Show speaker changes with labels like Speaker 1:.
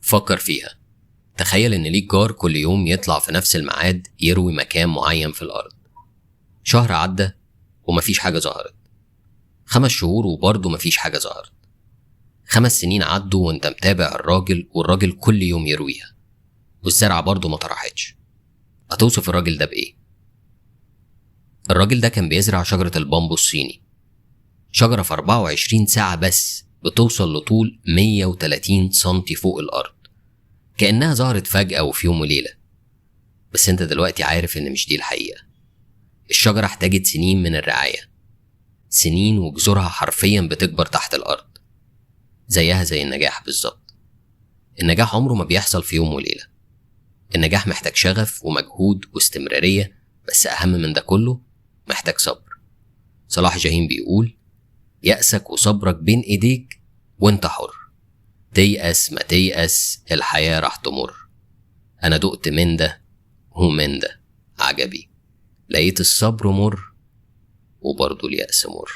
Speaker 1: فكر فيها. تخيل ان ليك جار كل يوم يطلع في نفس الميعاد يروي مكان معين في الارض. شهر عدى ومفيش حاجة ظهرت. 5 شهور وبرضه مفيش حاجة ظهرت. 5 سنين عدوا وانت متابع الراجل، والراجل كل يوم يرويها والزرعة برضه ما طرحتش. هتوصف الراجل ده بإيه؟ الراجل ده كان بيزرع شجرة البامبو الصيني، شجرة في 24 ساعة بس بتوصل لطول 130 سنتي فوق الأرض، كأنها ظهرت فجأة وفي يوم وليلة. بس انت دلوقتي عارف ان مش دي الحقيقة. الشجرة احتاجت سنين من الرعاية، سنين وجذورها حرفيا بتكبر تحت الأرض. زيها زي النجاح بالظبط. النجاح عمره ما بيحصل في يوم وليلة. النجاح محتاج شغف ومجهود واستمرارية، بس أهم من ده كله محتاج صبر. صلاح جاهين بيقول: يأسك وصبرك بين إيديك وانت حر، تيأس ما تيأس الحياة راح تمر. أنا دقت من ده ومن ده، عجبي لقيت الصبر مر وبرضو اليأس مر.